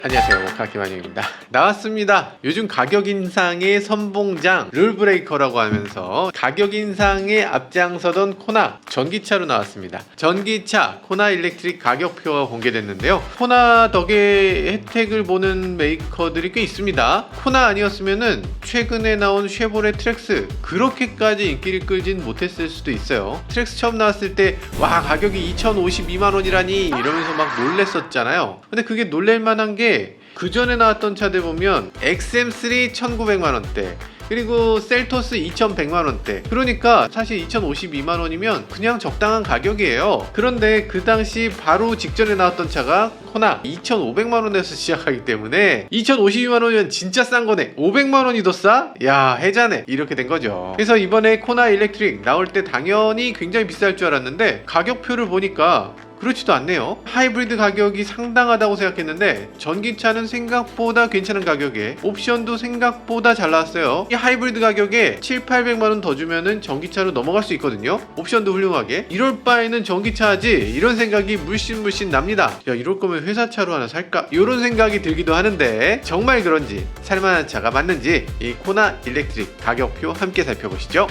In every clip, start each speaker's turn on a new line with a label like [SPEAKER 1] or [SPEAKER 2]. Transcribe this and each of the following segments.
[SPEAKER 1] 안녕하세요, 모카 김한영입니다. 나왔습니다. 요즘 가격 인상의 선봉장 룰브레이커라고 하면서 가격 인상에 앞장서던 코나 전기차로 나왔습니다. 전기차 코나 일렉트릭 가격표가 공개됐는데요. 코나 덕에 혜택을 보는 메이커들이 꽤 있습니다. 코나 아니었으면은 최근에 나온 쉐보레 트랙스 그렇게까지 인기를 끌진 못했을 수도 있어요. 트랙스 처음 나왔을 때 와 가격이 2,052만원이라니 이러면서 막 놀랬었잖아요. 근데 그게 놀랄만한 게 그 전에 나왔던 차들 보면 XM3 1,900만원대 그리고 셀토스 2,100만원대, 그러니까 사실 2,052만원이면 그냥 적당한 가격이에요. 그런데 그 당시 바로 직전에 나왔던 차가 코나 2,500만원에서 시작하기 때문에 2,052만원이면 진짜 싼 거네, 500만원이 더 싸? 야 해자네, 이렇게 된 거죠. 그래서 이번에 코나 일렉트릭 나올 때 당연히 굉장히 비쌀 줄 알았는데 가격표를 보니까 그렇지도 않네요. 하이브리드 가격이 상당하다고 생각했는데 전기차는 생각보다 괜찮은 가격에 옵션도 생각보다 잘 나왔어요. 이 하이브리드 가격에 7,800만원 더 주면은 전기차로 넘어갈 수 있거든요. 옵션도 훌륭하게. 이럴 바에는 전기차 하지, 이런 생각이 물씬 납니다. 야, 이럴 거면 회사차로 하나 살까? 이런 생각이 들기도 하는데 정말 그런지 살만한 차가 맞는지 이 코나 일렉트릭 가격표 함께 살펴보시죠.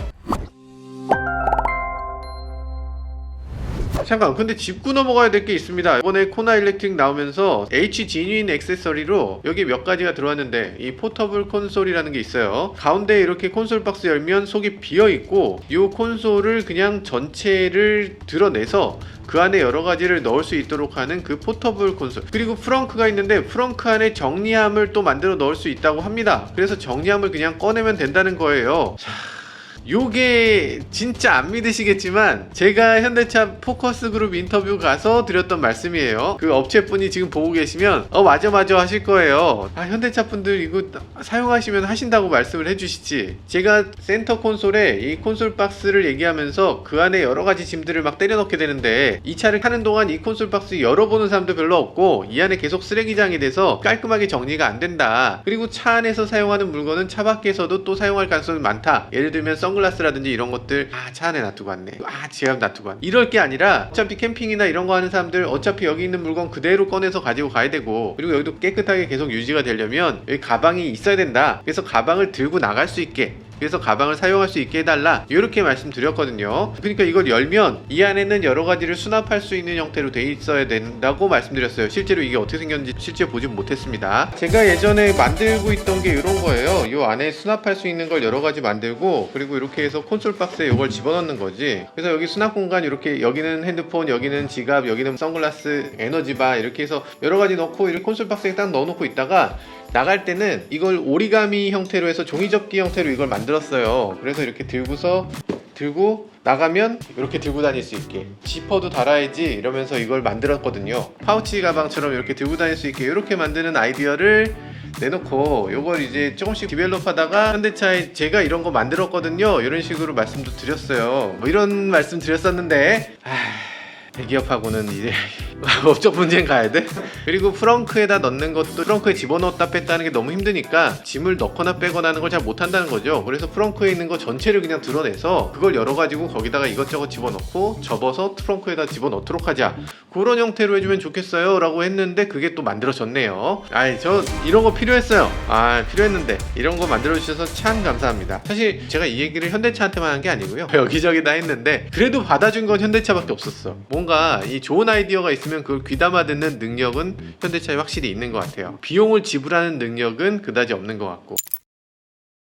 [SPEAKER 1] 잠깐, 근데 짚고 넘어가야 될 게 있습니다. 이번에 코나 일렉트릭 나오면서 H 지뉴인 액세서리로 여기 몇 가지가 들어왔는데 이 포터블 콘솔이라는 게 있어요. 가운데 이렇게 콘솔 박스 열면 속이 비어있고 이 콘솔을 그냥 전체를 드러내서 그 안에 여러 가지를 넣을 수 있도록 하는 그 포터블 콘솔, 그리고 프렁크가 있는데 프렁크 안에 정리함을 또 만들어 넣을 수 있다고 합니다. 그래서 정리함을 그냥 꺼내면 된다는 거예요. 요게 진짜 안 믿으시겠지만 제가 현대차 포커스 그룹 인터뷰 가서 드렸던 말씀이에요. 그 업체분이 지금 보고 계시면 맞아 하실 거예요. 현대차 분들 이거 사용하시면 하신다고 말씀을 해주시지, 제가 센터 콘솔에 이 콘솔 박스를 얘기하면서 그 안에 여러 가지 짐들을 막 때려 넣게 되는데 이 차를 타는 동안 이 콘솔 박스 열어보는 사람도 별로 없고 이 안에 계속 쓰레기장이 돼서 깔끔하게 정리가 안 된다. 그리고 차 안에서 사용하는 물건은 차 밖에서도 또 사용할 가능성이 많다. 예를 들면 선글라스라든지 이런 것들 차 안에 놔두고 왔네, 지갑 놔두고 왔네, 이럴 게 아니라 어차피 캠핑이나 이런 거 하는 사람들 어차피 여기 있는 물건 그대로 꺼내서 가지고 가야 되고, 그리고 여기도 깨끗하게 계속 유지가 되려면 여기 가방이 있어야 된다. 그래서 가방을 들고 나갈 수 있게, 그래서 가방을 사용할 수 있게 해달라, 이렇게 말씀드렸거든요. 그러니까 이걸 열면 이 안에는 여러 가지를 수납할 수 있는 형태로 돼 있어야 된다고 말씀드렸어요. 실제로 이게 어떻게 생겼는지 실제 보지 못했습니다. 제가 예전에 만들고 있던 게 이런 거예요. 이 안에 수납할 수 있는 걸 여러 가지 만들고, 그리고 이렇게 해서 콘솔 박스에 이걸 집어넣는 거지. 그래서 여기 수납 공간, 이렇게 여기는 핸드폰, 여기는 지갑, 여기는 선글라스, 에너지바, 이렇게 해서 여러 가지 넣고 이렇게 콘솔 박스에 딱 넣어놓고 있다가 나갈 때는 이걸 오리가미 형태로 해서 종이접기 형태로 이걸 만들었어요. 그래서 이렇게 들고 나가면 이렇게 들고 다닐 수 있게, 지퍼도 달아야지 이러면서 이걸 만들었거든요. 파우치 가방처럼 이렇게 들고 다닐 수 있게 이렇게 만드는 아이디어를 내놓고 이걸 이제 조금씩 디벨롭 하다가 현대차에 제가 이런 거 만들었거든요, 이런 식으로 말씀도 드렸어요. 뭐 이런 말씀 드렸었는데 대기업하고는 이제 업적 분쟁 가야 돼? 그리고 프렁크에다 넣는 것도 프렁크에 집어넣었다 뺐다 하는 게 너무 힘드니까 짐을 넣거나 빼거나 하는 걸 잘 못한다는 거죠. 그래서 프렁크에 있는 거 전체를 그냥 드러내서 그걸 열어가지고 거기다가 이것저것 집어넣고 접어서 트렁크에다 집어넣도록 하자, 그런 형태로 해주면 좋겠어요 라고 했는데 그게 또 만들어졌네요. 저 이런 거 필요했어요. 필요했는데 이런 거 만들어주셔서 참 감사합니다. 사실 제가 이 얘기를 현대차한테만 한 게 아니고요, 여기저기 다 했는데 그래도 받아준 건 현대차밖에 없었어. 뭔가 이 좋은 아이디어가 있으면 그걸 귀담아 듣는 능력은 현대차에 확실히 있는 것 같아요. 비용을 지불하는 능력은 그다지 없는 것 같고.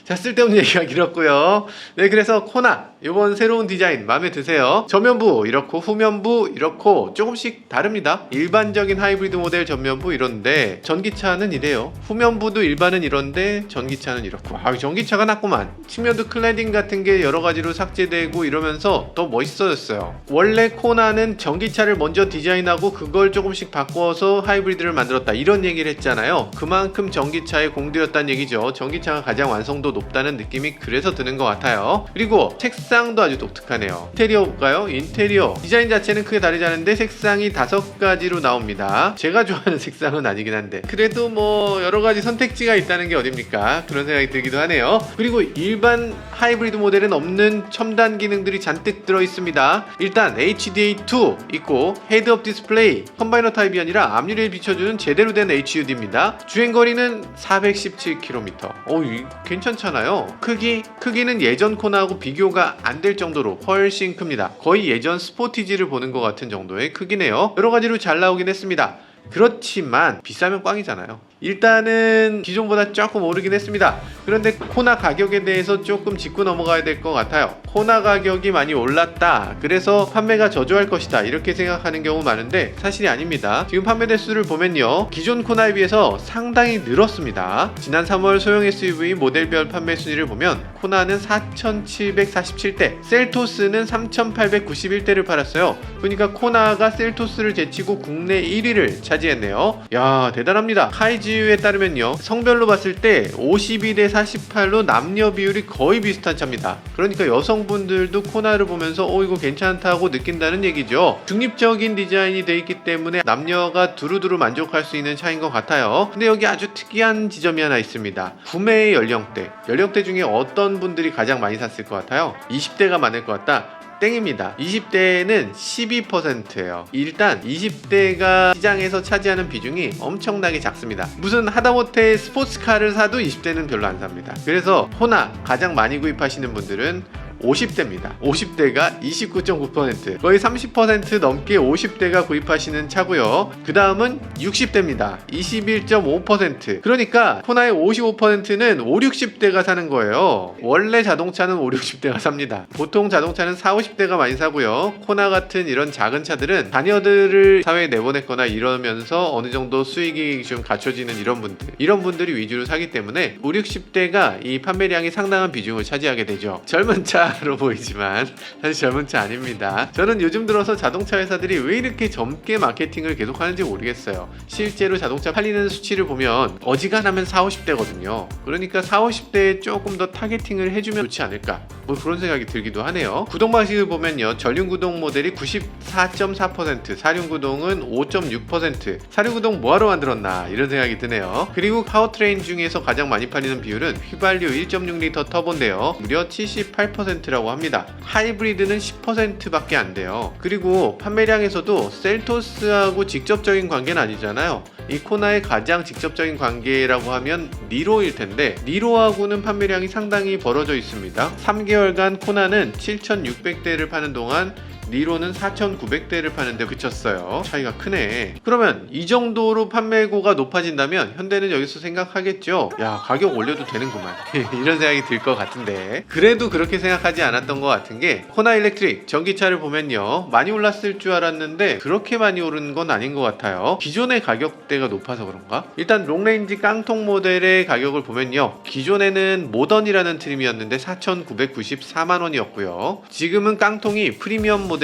[SPEAKER 1] 자, 쓸데없는 얘기가 길었고요. 네, 그래서 코나 이번 새로운 디자인 마음에 드세요? 전면부 이렇고 후면부 이렇고 조금씩 다릅니다. 일반적인 하이브리드 모델 전면부 이런데 전기차는 이래요. 후면부도 일반은 이런데 전기차는 이렇고, 전기차가 낫구만. 측면도 클래딩 같은 게 여러 가지로 삭제되고 이러면서 더 멋있어졌어요. 원래 코나는 전기차를 먼저 디자인하고 그걸 조금씩 바꿔서 하이브리드를 만들었다, 이런 얘기를 했잖아요. 그만큼 전기차에 공들였다는 얘기죠. 전기차가 가장 완성도 높다는 느낌이 그래서 드는 것 같아요. 그리고 색상도 아주 독특하네요. 인테리어 볼까요? 인테리어 디자인 자체는 크게 다르지 않은데 색상이 5가지로 나옵니다. 제가 좋아하는 색상은 아니긴 한데 그래도 뭐 여러가지 선택지가 있다는 게 어딥니까? 그런 생각이 들기도 하네요. 그리고 일반 하이브리드 모델은 없는 첨단 기능들이 잔뜩 들어있습니다. 일단 HDA2 있고 헤드업 디스플레이, 컴바이너 타입이 아니라 앞유리를 비춰주는 제대로 된 HUD입니다. 주행거리는 417km. 괜찮잖아요. 크기는 예전 코나하고 비교가 안 될 정도로 훨씬 큽니다. 거의 예전 스포티지를 보는 것 같은 정도의 크기네요. 여러가지로 잘 나오긴 했습니다. 그렇지만 비싸면 꽝이잖아요. 일단은 기존보다 조금 오르긴 했습니다. 그런데 코나 가격에 대해서 조금 짚고 넘어가야 될 것 같아요. 코나 가격이 많이 올랐다, 그래서 판매가 저조할 것이다, 이렇게 생각하는 경우 많은데 사실이 아닙니다. 지금 판매 대수를 보면요, 기존 코나에 비해서 상당히 늘었습니다. 지난 3월 소형 SUV 모델별 판매 순위를 보면 코나는 4,747대, 셀토스는 3,891대를 팔았어요. 그러니까 코나가 셀토스를 제치고 국내 1위를 차지했네요. 야, 대단합니다. 카이지유에 따르면요, 성별로 봤을 때 52대 48로 남녀 비율이 거의 비슷한 차입니다. 그러니까 여성분들도 코나를 보면서 이거 괜찮다고 느낀다는 얘기죠. 중립적인 디자인이 돼 있기 때문에 남녀가 두루두루 만족할 수 있는 차인 것 같아요. 근데 여기 아주 특이한 지점이 하나 있습니다. 구매 연령대 중에 어떤 분들이 가장 많이 샀을 것 같아요? 20대가 많을 것 같다. 땡입니다. 20대는 12%예요. 일단 20대가 시장에서 차지하는 비중이 엄청나게 작습니다. 무슨 하다못해 스포츠카를 사도 20대는 별로 안 삽니다. 그래서 코나 가장 많이 구입하시는 분들은 50대입니다. 50대가 29.9%, 거의 30% 넘게 50대가 구입하시는 차고요. 그 다음은 60대입니다. 21.5%. 그러니까 코나의 55%는 5, 60대가 사는 거예요. 원래 자동차는 5, 60대가 삽니다. 보통 자동차는 4, 50대가 많이 사고요. 코나 같은 이런 작은 차들은 자녀들을 사회에 내보냈거나 이러면서 어느 정도 수익이 좀 갖춰지는 이런 분들이 위주로 사기 때문에 5, 60대가 이 판매량이 상당한 비중을 차지하게 되죠. 젊은 차로 보이지만 사실 젊은 차 아닙니다. 저는 요즘 들어서 자동차 회사들이 왜 이렇게 젊게 마케팅을 계속 하는지 모르겠어요. 실제로 자동차 팔리는 수치를 보면 어지간하면 4, 50대거든요. 그러니까 4, 50대에 조금 더 타겟팅을 해주면 좋지 않을까, 뭐 그런 생각이 들기도 하네요. 구동 방식을 보면요, 전륜구동 모델이 94.4%, 사륜구동은 5.6%. 사륜구동 뭐하러 만들었나 이런 생각이 드네요. 그리고 파워트레인 중에서 가장 많이 팔리는 비율은 휘발유 1.6L 터보인데요, 무려 78%라고 합니다. 하이브리드는 10%밖에 안 돼요. 그리고 판매량에서도 셀토스하고 직접적인 관계는 아니잖아요. 이 코나의 가장 직접적인 관계라고 하면 니로일 텐데, 니로하고는 판매량이 상당히 벌어져 있습니다. 3개월간 코나는 7,600대를 파는 동안 니로는 4,900대를 파는데 그쳤어요. 차이가 크네. 그러면 이 정도로 판매고가 높아진다면 현대는 여기서 생각하겠죠, 야, 가격 올려도 되는구만 이런 생각이 들 것 같은데, 그래도 그렇게 생각하지 않았던 것 같은 게, 코나 일렉트릭 전기차를 보면요, 많이 올랐을 줄 알았는데 그렇게 많이 오른 건 아닌 것 같아요. 기존의 가격대가 높아서 그런가? 일단 롱레인지 깡통 모델의 가격을 보면요, 기존에는 모던이라는 트림이었는데 4,994만원이었고요 지금은 깡통이 프리미엄 모델인데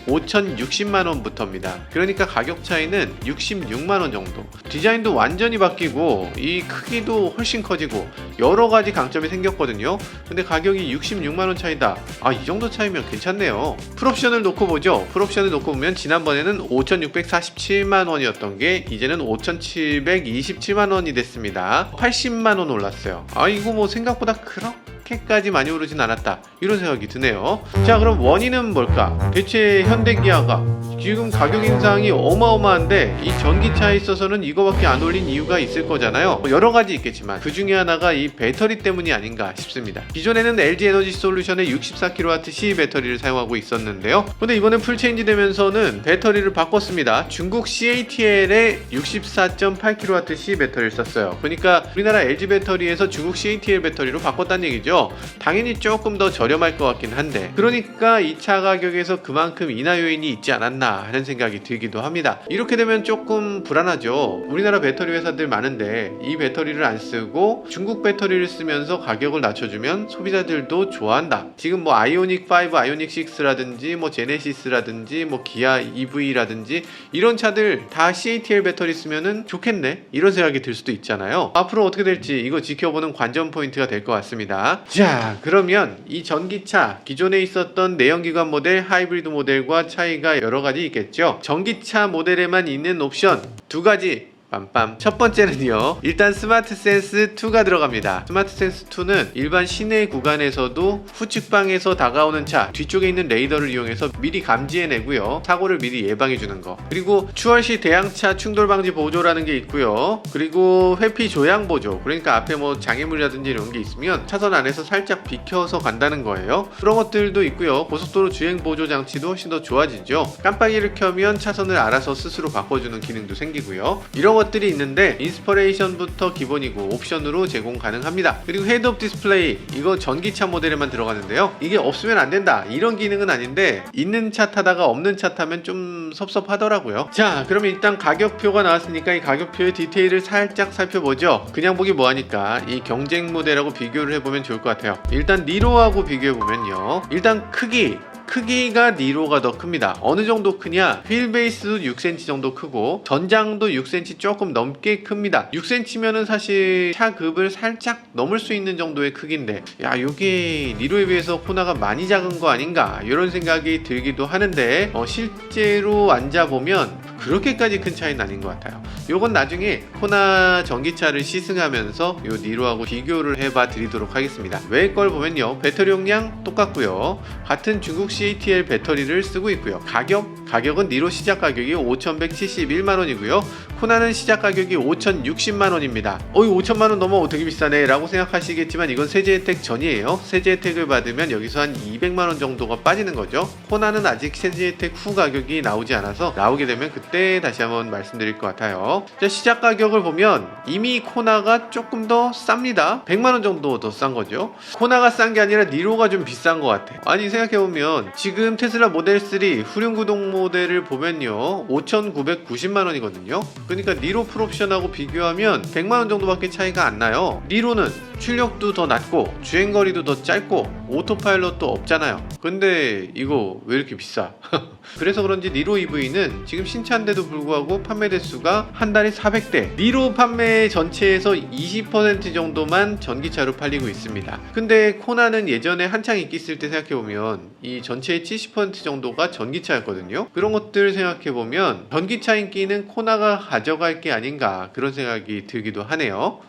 [SPEAKER 1] 5,060만원부터입니다. 그러니까 가격 차이는 66만원 정도. 디자인도 완전히 바뀌고 이 크기도 훨씬 커지고 여러가지 강점이 생겼거든요. 근데 가격이 66만원 차이다. 이 정도 차이면 괜찮네요. 풀옵션을 놓고 보죠. 풀옵션을 놓고 보면 지난번에는 5,647만원이었던 게 이제는 5,727만원이 됐습니다. 80만원 올랐어요. 이거 뭐 생각보다 그렇게까지 많이 오르진 않았다, 이런 생각이 드네요. 자, 그럼 원인은 뭘까? 대체 현대기아가 지금 가격 인상이 어마어마한데 이 전기차에 있어서는 이거밖에 안 올린 이유가 있을 거잖아요. 여러 가지 있겠지만 그 중에 하나가 이 배터리 때문이 아닌가 싶습니다. 기존에는 LG 에너지 솔루션의 64kWh 배터리를 사용하고 있었는데요. 근데 이번에 풀체인지 되면서는 배터리를 바꿨습니다. 중국 CATL의 64.8kWh 배터리를 썼어요. 그러니까 우리나라 LG 배터리에서 중국 CATL 배터리로 바꿨다는 얘기죠. 거죠. 당연히 조금 더 저렴할 것 같긴 한데, 그러니까 이 차 가격에서 그만큼 인하 요인이 있지 않았나 하는 생각이 들기도 합니다. 이렇게 되면 조금 불안하죠. 우리나라 배터리 회사들 많은데 이 배터리를 안 쓰고 중국 배터리를 쓰면서 가격을 낮춰주면 소비자들도 좋아한다. 지금 뭐 아이오닉 5, 아이오닉 6라든지 뭐 제네시스라든지 뭐 기아 EV라든지 이런 차들 다 CATL 배터리 쓰면은 좋겠네, 이런 생각이 들 수도 있잖아요. 앞으로 어떻게 될지 이거 지켜보는 관전 포인트가 될 것 같습니다. 자, 그러면 이 전기차 기존에 있었던 내연기관 모델, 하이브리드 모델과 차이가 여러 가지 있겠죠. 전기차 모델에만 있는 옵션 두 가지. 빰빰. 첫 번째는요, 일단 스마트 센스 2가 들어갑니다. 스마트 센스 2는 일반 시내 구간에서도 후측방에서 다가오는 차 뒤쪽에 있는 레이더를 이용해서 미리 감지해내고요, 사고를 미리 예방해주는 거. 그리고 추월 시 대항차 충돌 방지 보조라는 게 있고요, 그리고 회피 조향 보조, 그러니까 앞에 뭐 장애물이라든지 이런 게 있으면 차선 안에서 살짝 비켜서 간다는 거예요. 그런 것들도 있고요. 고속도로 주행 보조 장치도 훨씬 더 좋아지죠. 깜빡이를 켜면 차선을 알아서 스스로 바꿔주는 기능도 생기고요. 이런 것들이 있는데 인스퍼레이션부터 기본이고 옵션으로 제공 가능합니다. 그리고 헤드업 디스플레이, 이거 전기차 모델에만 들어가는데요, 이게 없으면 안 된다 이런 기능은 아닌데 있는 차 타다가 없는 차 타면 좀 섭섭하더라고요. 자, 그러면 일단 가격표가 나왔으니까 이 가격표의 디테일을 살짝 살펴보죠. 그냥 보기 뭐하니까 이 경쟁 모델하고 비교를 해보면 좋을 것 같아요. 일단 니로하고 비교해보면요, 일단 크기가 니로가 더 큽니다. 어느 정도 크냐? 휠 베이스도 6cm 정도 크고 전장도 6cm 조금 넘게 큽니다. 6cm면은 사실 차급을 살짝 넘을 수 있는 정도의 크기인데, 야, 이게 니로에 비해서 코나가 많이 작은 거 아닌가 이런 생각이 들기도 하는데, 실제로 앉아보면 그렇게까지 큰 차이는 아닌 것 같아요. 요건 나중에 코나 전기차를 시승하면서 요 니로하고 비교를 해봐 드리도록 하겠습니다. 외 걸 보면요, 배터리 용량 똑같고요, 같은 중국 CATL 배터리를 쓰고 있고요. 가격은 니로 시작 가격이 5,171만원이고요 코나는 시작 가격이 5,060만원입니다. 이거 5천만원 넘어 되게 비싸네 라고 생각하시겠지만 이건 세제 혜택 전이에요. 세제 혜택을 받으면 여기서 한 200만원 정도가 빠지는 거죠. 코나는 아직 세제 혜택 후 가격이 나오지 않아서 나오게 되면 그때 다시 한번 말씀드릴 것 같아요. 자, 시작 가격을 보면 이미 코나가 조금 더 쌉니다. 100만원 정도 더 싼 거죠. 코나가 싼 게 아니라 니로가 좀 비싼 것 같아. 아니, 생각해보면 지금 테슬라 모델 3 후륜구동 모델을 보면요 5,990만원이거든요 그러니까 니로 풀옵션하고 비교하면 100만원 정도밖에 차이가 안 나요. 니로는 출력도 더 낮고 주행거리도 더 짧고 오토파일럿도 없잖아요. 근데 이거 왜 이렇게 비싸? 그래서 그런지 니로 EV는 지금 신차인데도 불구하고 판매 대수가 한 달에 400대, 니로 판매 전체에서 20% 정도만 전기차로 팔리고 있습니다. 근데 코나는 예전에 한창 인기 있을 때 생각해보면 이 전체의 70% 정도가 전기차였거든요. 그런 것들 생각해보면 전기차 인기는 코나가 가져갈 게 아닌가 그런 생각이 들기도 하네요.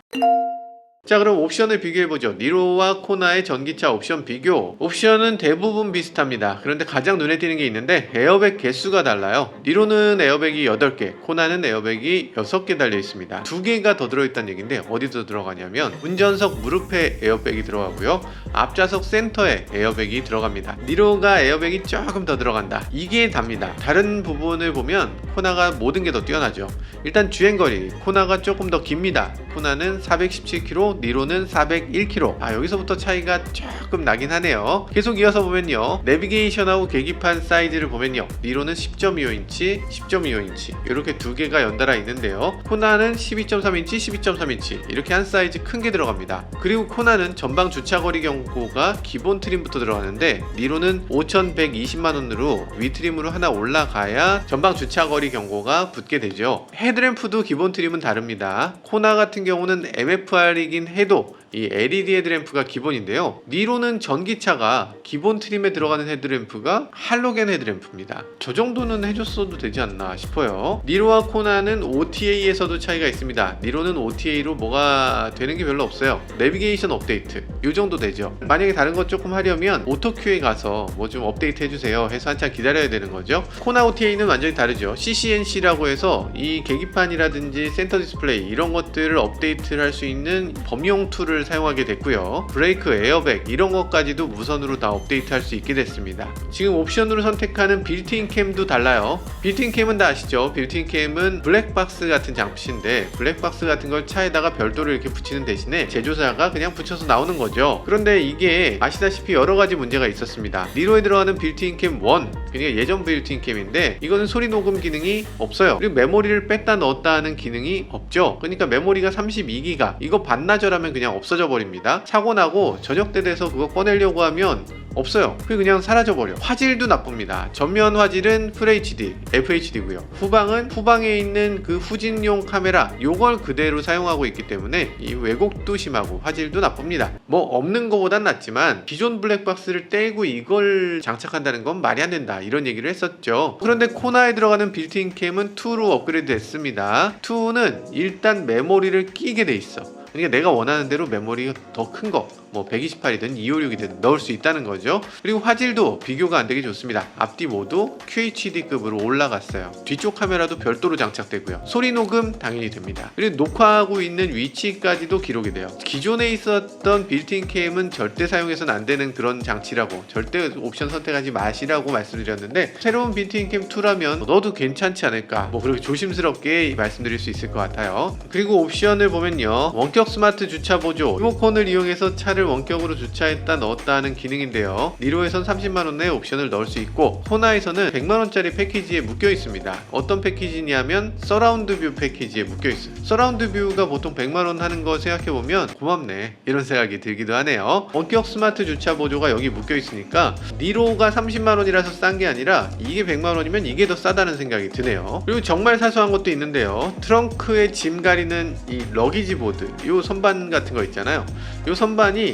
[SPEAKER 1] 자, 그럼 옵션을 비교해보죠. 니로와 코나의 전기차 옵션 비교. 옵션은 대부분 비슷합니다. 그런데 가장 눈에 띄는 게 있는데 에어백 개수가 달라요. 니로는 에어백이 8개, 코나는 에어백이 6개 달려 있습니다. 2개가 더 들어있다는 얘기인데 어디서 들어가냐면 운전석 무릎에 에어백이 들어가고요, 앞좌석 센터에 에어백이 들어갑니다. 니로가 에어백이 조금 더 들어간다, 이게 답니다. 다른 부분을 보면 코나가 모든 게 더 뛰어나죠. 일단 주행거리, 코나가 조금 더 깁니다. 코나는 417km, 니로는 401km. 여기서부터 차이가 조금 나긴 하네요. 계속 이어서 보면요, 내비게이션하고 계기판 사이즈를 보면요, 니로는 10.25인치, 10.25인치 이렇게 두 개가 연달아 있는데요, 코나는 12.3인치, 12.3인치 이렇게 한 사이즈 큰 게 들어갑니다. 그리고 코나는 전방 주차거리 경고가 기본 트림부터 들어가는데 니로는 5,120만원으로 위 트림으로 하나 올라가야 전방 주차거리 경고가 붙게 되죠. 헤드램프도 기본 트림은 다릅니다. 코나 같은 경우는 MFR이긴 해도 이 LED 헤드램프가 기본인데요, 니로는 전기차가 기본 트림에 들어가는 헤드램프가 할로겐 헤드램프입니다. 저 정도는 해줬어도 되지 않나 싶어요. 니로와 코나는 OTA에서도 차이가 있습니다. 니로는 OTA로 뭐가 되는 게 별로 없어요. 내비게이션 업데이트 요 정도 되죠. 만약에 다른 것 조금 하려면 오토큐에 가서 뭐 좀 업데이트 해주세요 해서 한참 기다려야 되는 거죠. 코나 OTA는 완전히 다르죠. CCNC라고 해서 이 계기판이라든지 센터 디스플레이 이런 것들을 업데이트를 할 수 있는 범용 툴을 센서를 사용하게 됐고요. 브레이크, 에어백 이런 것까지도 무선으로 다 업데이트할 수 있게 됐습니다. 지금 옵션으로 선택하는 빌트인 캠도 달라요. 빌트인 캠은 다 아시죠? 빌트인 캠은 블랙박스 같은 장치인데 블랙박스 같은 걸 차에다가 별도로 이렇게 붙이는 대신에 제조사가 그냥 붙여서 나오는 거죠. 그런데 이게 아시다시피 여러가지 문제가 있었습니다. 니로에 들어가는 빌트인 캠 1, 그러니까 예전 빌트인 캠인데 이거는 소리 녹음 기능이 없어요. 그리고 메모리를 뺐다 넣었다 하는 기능이 없죠. 그러니까 메모리가 32기가, 이거 반나절하면 그냥 없어져 버립니다. 사고 나고 저녁 때 돼서 그거 꺼내려고 하면 없어요. 그냥 사라져버려. 화질도 나쁩니다. 전면 화질은 FHD, FHD고요. 후방은 후방에 있는 그 후진용 카메라, 요걸 그대로 사용하고 있기 때문에 이 왜곡도 심하고 화질도 나쁩니다. 뭐 없는 거보단 낫지만 기존 블랙박스를 떼고 이걸 장착한다는 건 말이 안 된다, 이런 얘기를 했었죠. 그런데 코나에 들어가는 빌트인 캠은 2로 업그레이드 됐습니다. 2는 일단 메모리를 끼게 돼 있어. 그러니까 내가 원하는 대로 메모리가 더 큰 거, 뭐 128이든 256이든 넣을 수 있다는 거죠. 그리고 화질도 비교가 안 되게 좋습니다. 앞뒤 모두 QHD급으로 올라갔어요. 뒤쪽 카메라도 별도로 장착되고요. 소리 녹음 당연히 됩니다. 그리고 녹화하고 있는 위치까지도 기록이 돼요. 기존에 있었던 빌트인 캠은 절대 사용해서는 안 되는 그런 장치라고, 절대 옵션 선택하지 마시라고 말씀드렸는데 새로운 빌트인 캠 2라면 넣어도 괜찮지 않을까, 뭐 그렇게 조심스럽게 말씀드릴 수 있을 것 같아요. 그리고 옵션을 보면요, 원격 스마트 주차 보조, 리모컨을 이용해서 차를 원격으로 주차했다 넣었다 하는 기능인데요. 니로에선 30만원의 옵션을 넣을 수 있고 코나에서는 100만원짜리 패키지에 묶여 있습니다. 어떤 패키지냐면 서라운드 뷰 패키지에 묶여 있어요. 서라운드 뷰가 보통 100만원 하는 거 생각해보면 고맙네, 이런 생각이 들기도 하네요. 원격 스마트 주차 보조가 여기 묶여 있으니까 니로가 30만원이라서 싼 게 아니라 이게 100만원이면 이게 더 싸다는 생각이 드네요. 그리고 정말 사소한 것도 있는데요. 트렁크에 짐 가리는 이 러기지 보드, 요 선반 같은 거 있잖아요. 요 선반이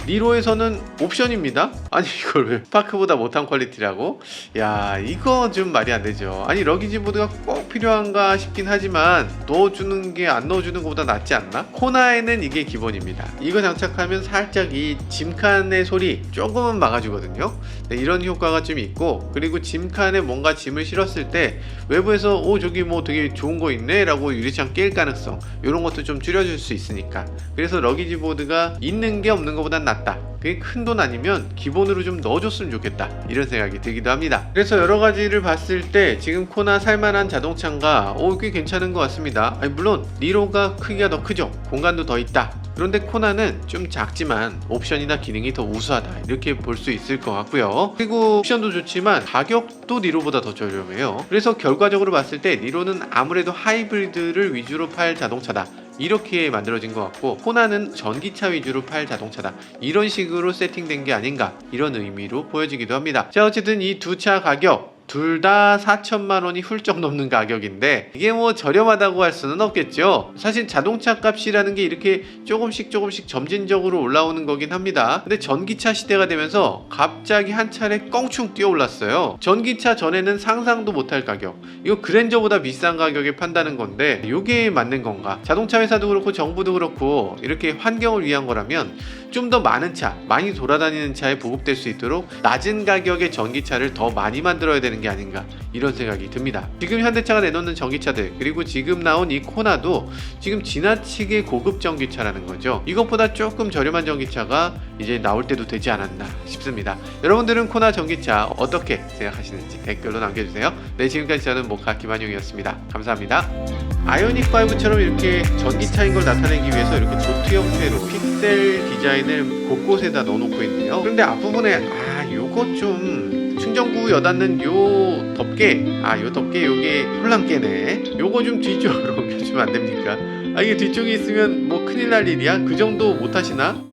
[SPEAKER 1] 니로에서는 옵션입니다. 아니 이걸 왜 파크보다 못한 퀄리티라고? 야, 이거 좀 말이 안 되죠. 아니 러기지 보드가 꼭 필요한가 싶긴 하지만 넣어주는 게 안 넣어주는 것보다 낫지 않나? 코나에는 이게 기본입니다. 이거 장착하면 살짝 이 짐칸의 소리 조금은 막아주거든요. 네, 이런 효과가 좀 있고, 그리고 짐칸에 뭔가 짐을 실었을 때 외부에서 오 저기 뭐 되게 좋은 거 있네 라고 유리창 깰 가능성, 이런 것도 좀 줄여줄 수 있으니까. 그래서 러기지 보드가 있는 게 없는 것보단 낫다. 그게 큰 돈 아니면 기본으로 좀 넣어줬으면 좋겠다, 이런 생각이 들기도 합니다. 그래서 여러 가지를 봤을 때 지금 코나 살만한 자동차인가, 꽤 괜찮은 것 같습니다. 아니, 물론 니로가 크기가 더 크죠. 공간도 더 있다. 그런데 코나는 좀 작지만 옵션이나 기능이 더 우수하다, 이렇게 볼 수 있을 것 같고요. 그리고 옵션도 좋지만 가격도 니로보다 더 저렴해요. 그래서 결과적으로 봤을 때 니로는 아무래도 하이브리드를 위주로 팔 자동차다, 이렇게 만들어진 것 같고 코나는 전기차 위주로 팔 자동차다, 이런 식으로 세팅된 게 아닌가, 이런 의미로 보여지기도 합니다. 자, 어쨌든 이 두 차 가격 둘 다 4천만원이 훌쩍 넘는 가격인데 이게 뭐 저렴하다고 할 수는 없겠죠. 사실 자동차 값이라는 게 이렇게 조금씩 점진적으로 올라오는 거긴 합니다. 근데 전기차 시대가 되면서 갑자기 한 차례 껑충 뛰어 올랐어요. 전기차 전에는 상상도 못할 가격, 이거 그랜저보다 비싼 가격에 판다는 건데 이게 맞는 건가? 자동차 회사도 그렇고 정부도 그렇고 이렇게 환경을 위한 거라면 좀 더 많은 차, 많이 돌아다니는 차에 보급될 수 있도록 낮은 가격의 전기차를 더 많이 만들어야 되는 게 아닌가, 이런 생각이 듭니다. 지금 현대차가 내놓는 전기차들, 그리고 지금 나온 이 코나도 지금 지나치게 고급 전기차라는 거죠. 이것보다 조금 저렴한 전기차가 이제 나올 때도 되지 않았나 싶습니다. 여러분들은 코나 전기차 어떻게 생각하시는지 댓글로 남겨주세요. 네, 지금까지 저는 모카 김한용이었습니다. 감사합니다. 아이오닉5처럼 이렇게 전기차인 걸 나타내기 위해서 이렇게 도트 형태로 픽셀 디자인을 곳곳에다 넣어놓고 있네요. 그런데 앞부분에 요거 좀 충전구 여닫는 요 덮개, 요 덮개 요게 홀랑 깨네. 요거 좀 뒤쪽으로 옮겨주면 안 됩니까? 이게 뒤쪽에 있으면 뭐 큰일 날 일이야? 그 정도 못 하시나?